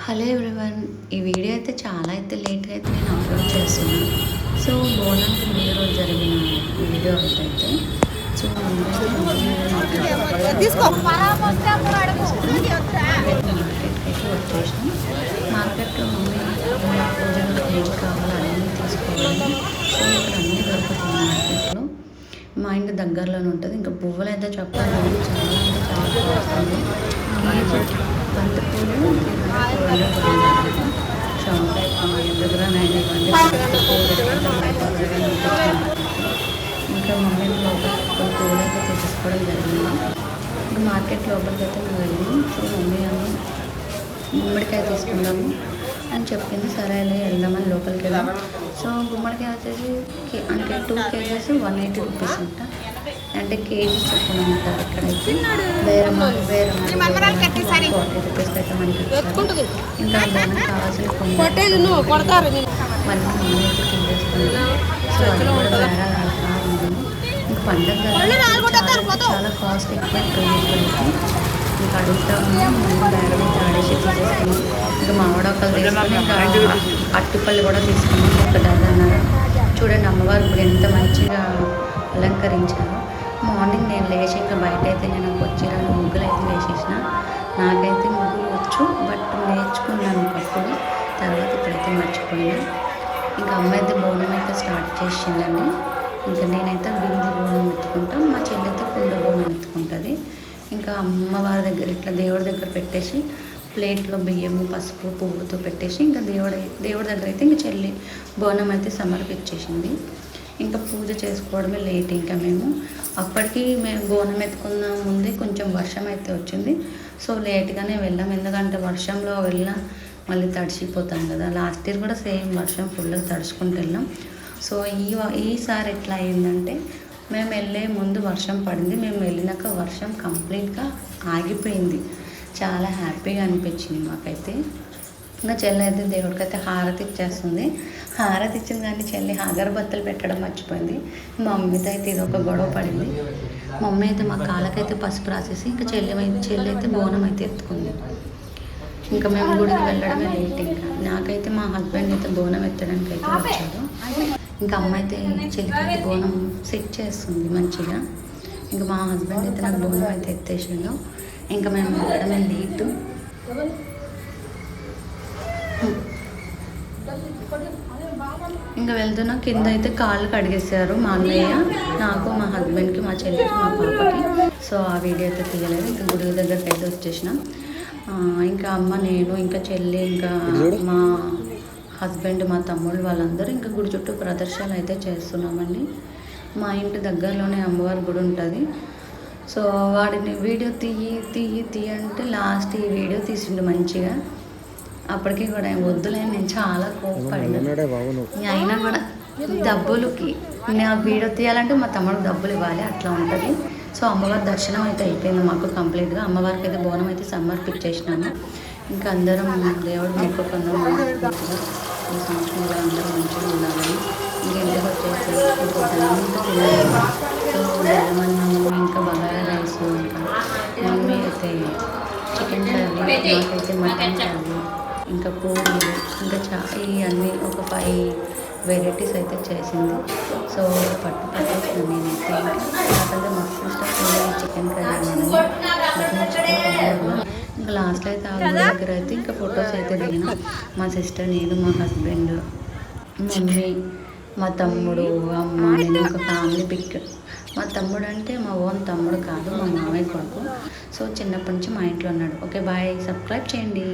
Hello everyone, ఈ video అయితే చాలా లేట్గా అయితే నేను అప్లోడ్ చేస్తున్నాను. సో బోనానికి ముందు రోజు జరిగిన వీడియో అయితే సో మార్కెట్కి అయితే వచ్చేసినాం. మార్కెట్లో మమ్మీ పూజలు ఏం కావాలో అన్నీ తీసుకోవాలి. సో ఇక్కడ అన్నీ దొరుకుతుంది మార్కెట్లో. మా ఇంటి దగ్గరలోనే ఉంటుంది. ఇంకా పువ్వులు అయితే చెప్పాలి, చాలా వస్తుంది. బంతిపూలు దగ్గర ఇంకా మమ్మీ లోపల పూలు అయితే తీసుకోవడం జరిగింది. ఇంకా మార్కెట్ లోపలికి అయితే మేము వెళ్ళి సో మమ్మీ అని గుమ్మడికాయ తీసుకుందాము అని చెప్పింది. సరే వెళ్దామని లోపలికి వెళ్ళాం. సో గుమ్మడికాయ వచ్చేసి అంటే 2 కేజెస్ 180 రూపీస్ అంట. అంటే కేజీ చొప్పున ఉంటారు. ఇక్కడైతే వేరే 40 రూపీస్కి అయితే మనకి ఇచ్చారు. ఇంకా మనకు కావాల్సిన కొన్ని మళ్ళీ మమ్మీ అయితే కిందేస్తుంది. సో అది కూడా బేరాలు ఆడుతూ ఉంటుంది. ఇంకా పండుగ చాలా కాస్ట్ ఎక్కువ ప్రైస్. ఇంకా అడుగుతాము, బేరం అయితే ఆడేసి తీసేసుకున్నాం. ఇంకా మామిడాకులు తీసుకుని ఇంకా అట్టుపల్లి కూడా తీసుకున్నాం. ఒక డజన్నర. చూడండి అమ్మవారు ఇప్పుడు ఎంత మంచిగా అలంకరించారు. మార్నింగ్ నేను లేచి ఇంకా బయట అయితే నేను వచ్చిరాను ముగ్గులు అయితే వేసేసిన. నాకైతే ముగ్గులు వచ్చు, బట్ నేర్చుకున్నాను ఒకప్పుడు. తర్వాత ఇప్పుడైతే మర్చిపోయినా. ఇంకా అమ్మ అయితే బోనం అయితే స్టార్ట్ చేసిందండి. ఇంకా నేనైతే బింది బోనం ఎత్తుకుంటాను, మా చెల్లి అయితే కుండ బోనం ఎత్తుకుంటుంది. ఇంకా అమ్మవారి దగ్గర ఇట్లా దేవుడి దగ్గర పెట్టేసి ప్లేట్లో బియ్యము పసుపు పువ్వుతో పెట్టేసి ఇంకా దేవుడి దగ్గర అయితే ఇంకా చెల్లి బోనం అయితే సమర్పించేసింది. ఇంకా పూజ చేసుకోవడమే లేట్. ఇంకా మేము అప్పటికి బోనం ఎత్తుకున్న ముందే కొంచెం వర్షం అయితే వచ్చింది. సో లేట్గానే వెళ్ళాం, ఎందుకంటే వర్షంలో వెళ్ళినా మళ్ళీ తడిసిపోతాం కదా. లాస్ట్ ఇయర్ కూడా సేమ్ వర్షం ఫుల్గా తడుచుకుంటూ వెళ్ళాం. సో ఈసారి ఎట్లా అయిందంటే మేము వెళ్ళే ముందు వర్షం పడింది, మేము వెళ్ళినాక వర్షం కంప్లీట్గా ఆగిపోయింది. చాలా హ్యాపీగా అనిపించింది మాకైతే. ఇంకా చెల్లి అయితే దేవుడికైతే హారతి ఇచ్చేస్తుంది. హారతి ఇచ్చింది కానీ చెల్లి అగరబత్తులు పెట్టడం మర్చిపోయింది. మా మమ్మీతో అయితే ఇది ఒక గొడవ పడింది. మమ్మీ అయితే మా కాళ్ళకైతే పసుపు రాసేసి ఇంకా చెల్లి అయితే బోనం అయితే ఎత్తుకుంది. ఇంకా మేము గుడికి వెళ్ళడమే లేట్. ఇంకా నాకైతే మా హస్బెండ్ అయితే బోనం ఎత్తడానికి అయితే వచ్చాడు. ఇంకా అమ్మ అయితే చెల్లికి బోనం సెట్ చేస్తుంది మంచిగా. ఇంకా మా హస్బెండ్ అయితే నాకు బోనం అయితే ఎత్తేసిండు. ఇంకా మేము వెళ్ళడమే లేటు. ఇంకా వెళ్తున్నా కింద అయితే కాళ్ళు కడిగేసారు మా అన్నయ్య, నాకు, మా హస్బెండ్కి, మా చెల్లికి, మా పాపకి. సో ఆ వీడియో అయితే తీయలేదు. ఇంకా గుడి దగ్గరికి అయితే వచ్చేసినాం. ఇంకా అమ్మ, నేను, ఇంకా చెల్లి, ఇంకా మా హస్బెండ్, మా తమ్ముళ్ళు వాళ్ళందరూ ఇంకా గుడి చుట్టూ ప్రదర్శనలు అయితే చేస్తున్నామండి. మా ఇంటి దగ్గరలోనే అమ్మవారి గుడి ఉంటుంది. సో వాడిని వీడియో తీయి అంటే లాస్ట్ ఈ వీడియో తీసిండు మంచిగా. అప్పటికి కూడా వద్దులే, నేను చాలా కోప్పడినా. అయినా కూడా డబ్బులకి నేను ఆ వీడియో తీయాలంటే మా తమ్ముడికి డబ్బులు ఇవ్వాలి, అట్లా ఉంటుంది. సో అమ్మవారి దర్శనం అయితే అయిపోయింది మాకు కంప్లీట్గా. అమ్మవారికి అయితే బోనం అయితే సమర్పించేసినాము. ఇంకా అందరం దేవుడు మొక్కుకున్నాము ఈ సంవత్సరం కూడా అందరూ మంచిగా ఉండాలని. ఇంకా ఇంటికి వచ్చేసి సో బెల్లమన్నము, ఇంకా బగారా రైస్, ఇంకా మమ్మీ అయితే చికెన్ కర్రీ, నాకైతే మటన్ కర్రీ, ఇంకా పూరీలు, ఇంకా ఇవన్నీ ఒక 5 వెరైటీస్ అయితే చేసింది. సో పట్టేసిన నేనైతే నాకంటే మస్తు ఇష్టం చికెన్ కర్రీ అనేది. ఇంకా లాస్ట్ అయితే ఆ గుడి దగ్గర అయితే ఇంకా ఫొటోస్ అయితే దిగినాం. మా సిస్టర్, నేను, మా హస్బెండ్, మమ్మీ, మా తమ్ముడు, అమ్మ, నేను ఒక ఫ్యామిలీ పిక్. మా తమ్ముడు అంటే మా ఓన్ తమ్ముడు కాదు, మా మామయ్య కొడుకు. సో చిన్నప్పటి నుంచి మా ఇంట్లో ఉన్నాడు. ఓకే బాయ్, సబ్స్క్రైబ్ చేయండి.